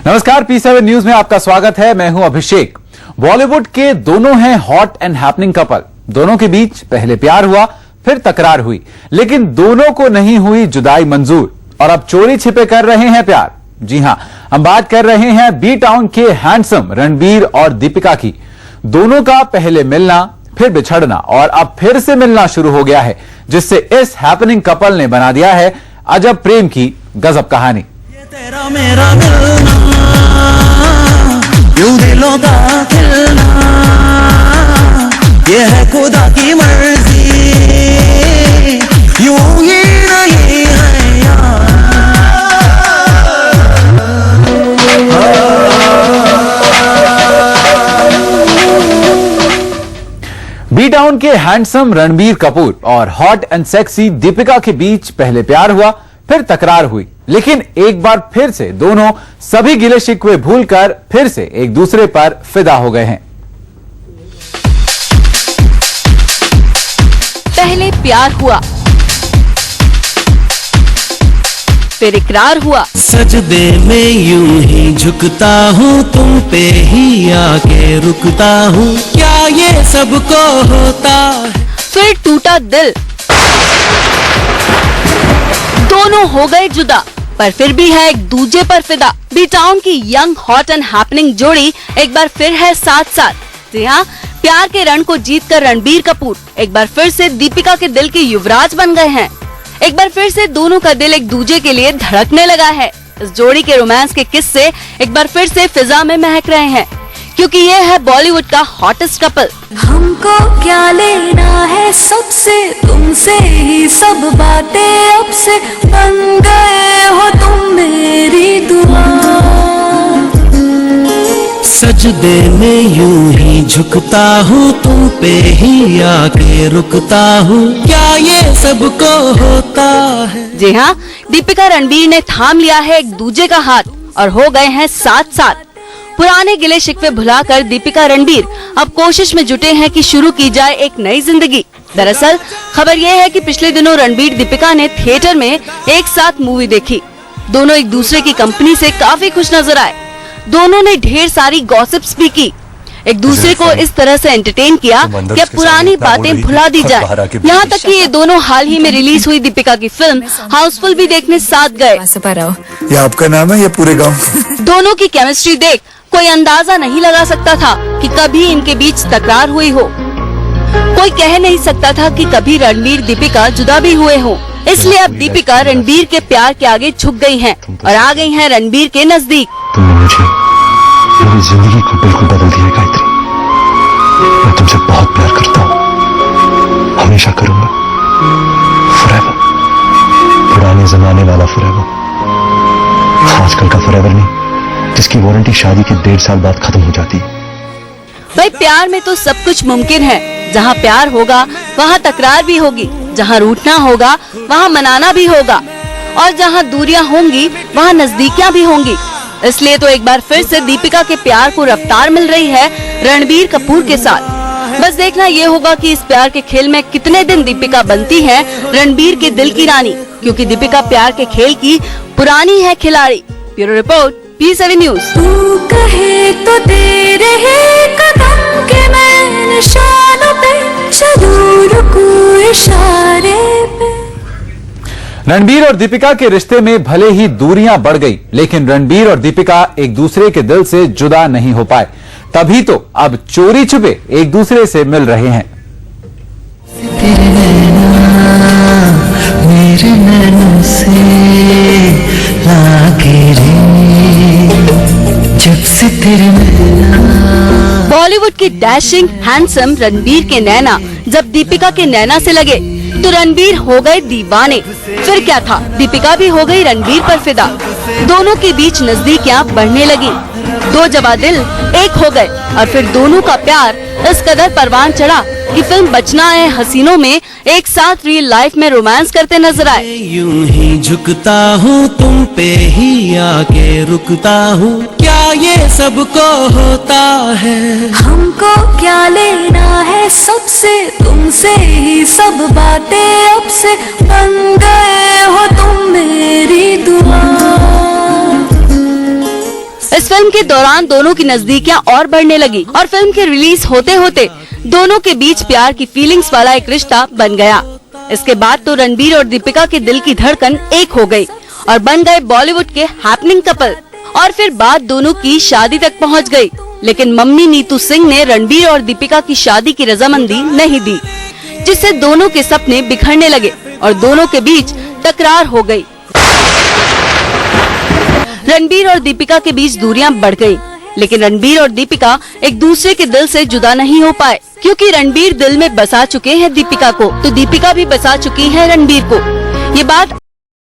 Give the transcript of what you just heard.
नमस्कार, P7 news में आपका स्वागत है। मैं हूं अभिषेक। बॉलीवुड के दोनों हैं हॉट एंड हैपनिंग कपल। दोनों के बीच पहले प्यार हुआ, फिर तकरार हुई, लेकिन दोनों को नहीं हुई जुदाई मंजूर और अब चोरी छिपे कर रहे हैं प्यार। जी हां, हम बात कर रहे हैं बी टाउन के हैंडसम रणबीर और दीपिका की। दोनों का पहले मिलना, फिर बिछड़ना और अब फिर से मिलना शुरू हो गया है, जिससे इस हैपनिंग कपल ने बना दिया है अजब प्रेम की गजब कहानी। तेरा मेरा मिलना, यूं दिलों का खिलना, ये है खुदा की मर्जी, यूं ही नहीं है यार। बी टाउन के हैंडसम रणबीर कपूर और हॉट एंड सेक्सी दीपिका के बीच पहले प्यार हुआ, फिर तकरार हुई, लेकिन एक बार फिर से दोनों सभी गिले शिकवे भूलकर फिर से एक दूसरे पर फिदा हो गए हैं। पहले प्यार हुआ, फिर इकरार हुआ। सजदे में यूं ही झुकता हूँ, तुम पे ही आके रुकता हूँ, क्या ये सबको होता है। फिर टूटा दिल, दोनों हो गए जुदा, पर फिर भी है एक दूजे पर फिदा। बी टाउन की यंग हॉट एंड हैपनिंग जोड़ी एक बार फिर है साथ साथ। जी हाँ, प्यार के रण को जीतकर रणबीर कपूर एक बार फिर से दीपिका के दिल के युवराज बन गए हैं। एक बार फिर से दोनों का दिल एक दूजे के लिए धड़कने लगा है। इस जोड़ी के रोमांस के किस्से एक बार फिर से फिजा में महक रहे हैं, क्योंकि ये है बॉलीवुड का हॉटेस्ट कपल। हमको क्या लेना है सबसे, तुमसे ही सब बातें अब से, बन गए हो तुम मेरी दुआ। सजदे में यूं ही झुकता हूँ, तुम पे ही आके रुकता हूँ, क्या ये सबको होता है। जी हाँ, दीपिका रणबीर ने थाम लिया है एक दूजे का हाथ और हो गए हैं साथ साथ। पुराने गिले शिकवे भुलाकर दीपिका रणबीर अब कोशिश में जुटे हैं कि शुरू की जाए एक नई जिंदगी। दरअसल खबर ये है कि पिछले दिनों रणबीर दीपिका ने थिएटर में एक साथ मूवी देखी। दोनों एक दूसरे की कंपनी से काफी खुश नजर आए। दोनों ने ढेर सारी गॉसिप्स भी की, एक दूसरे को इस तरह से एंटरटेन किया कि अब पुरानी बातें भुला दी जाए। यहाँ तक कि ये दोनों हाल ही में रिलीज हुई दीपिका की फिल्म हाउसफुल भी देखने साथ गए। ये आपका नाम है या पूरे गांव? दोनों की केमिस्ट्री देख कोई अंदाजा नहीं लगा सकता था कि कभी इनके बीच तकरार हुई हो। कोई कह नहीं सकता था कि कभी रणबीर दीपिका जुदा भी हुए हो। इसलिए अब दीपिका रणबीर के प्यार के आगे झुक गई हैं और आ गई हैं रणबीर के नजदीक। तुमने मुझे, मेरी जिंदगी को बिल्कुल बदल दिया गायत्री। मैं तुमसे बहुत प्यार करता हूँ, हमेशा करूंगा, फॉरएवर। पुराने जमाने वाला फॉरएवर, आजकल का फॉरएवर नहीं, जिसकी वारंटी शादी के 1.5 साल बाद खत्म हो जाती है। भाई, प्यार में तो सब कुछ मुमकिन है। जहाँ प्यार होगा वहाँ तकरार भी होगी, जहाँ रूठना होगा वहाँ मनाना भी होगा, और जहाँ दूरियां होंगी वहाँ नजदीकियां भी होंगी। इसलिए तो एक बार फिर से दीपिका के प्यार को रफ्तार मिल रही है रणबीर कपूर के साथ। बस देखना ये होगा कि इस प्यार के खेल में कितने दिन दीपिका बनती है रणबीर के दिल की रानी, क्योंकि दीपिका प्यार के खेल की पुरानी है खिलाड़ी। Bureau report, P7 news. तू कहे तो तेरे ही कदम के मैं निशानों पे चलूं, रुकूं इशारे पे। रणबीर और दीपिका के रिश्ते में भले ही दूरियां बढ़ गई, लेकिन रणबीर और दीपिका एक दूसरे के दिल से जुदा नहीं हो पाए। तभी तो अब चोरी छुपे एक दूसरे से मिल रहे हैं। तेरे नैना मेरे नैनों से लागे रे, जब से तेरे नैना। बॉलीवुड की डैशिंग हैंडसम रणबीर के नैना जब दीपिका के नैना से लगे तो रणबीर हो गए दीवाने। फिर क्या था, दीपिका भी हो गई रणबीर पर फिदा। दोनों के बीच नजदीकियां बढ़ने लगी, दो जवा दिल एक हो गए और फिर दोनों का प्यार इस कदर परवान चढ़ा कि फिल्म बचना है हसीनों में एक साथ रियल लाइफ में रोमांस करते नजर आए। यूं ही झुकता हूँ, तुम पे ही आके रुकता हूँ, क्या ये सबको होता है। हमको क्या लेना है सबसे, तुमसे ही सब बातें अब से, बन गए हो तुम मेरी दुआ। फिल्म के दौरान दोनों की नजदीकियां और बढ़ने लगी और फिल्म के रिलीज होते होते दोनों के बीच प्यार की फीलिंग्स वाला एक रिश्ता बन गया। इसके बाद तो रणबीर और दीपिका के दिल की धड़कन एक हो गई और बन गए बॉलीवुड के हैपनिंग कपल। और फिर बात दोनों की शादी तक पहुंच गई, लेकिन मम्मी नीतू सिंह ने रणबीर और दीपिका की शादी की रजामंदी नहीं दी, जिससे दोनों के सपने बिखरने लगे और दोनों के बीच तकरार हो गई। रणबीर और दीपिका के बीच दूरियां बढ़ गई, लेकिन रणबीर और दीपिका एक दूसरे के दिल से जुदा नहीं हो पाए, क्योंकि रणबीर दिल में बसा चुके हैं दीपिका को, तो दीपिका भी बसा चुकी है रणबीर को। ये बात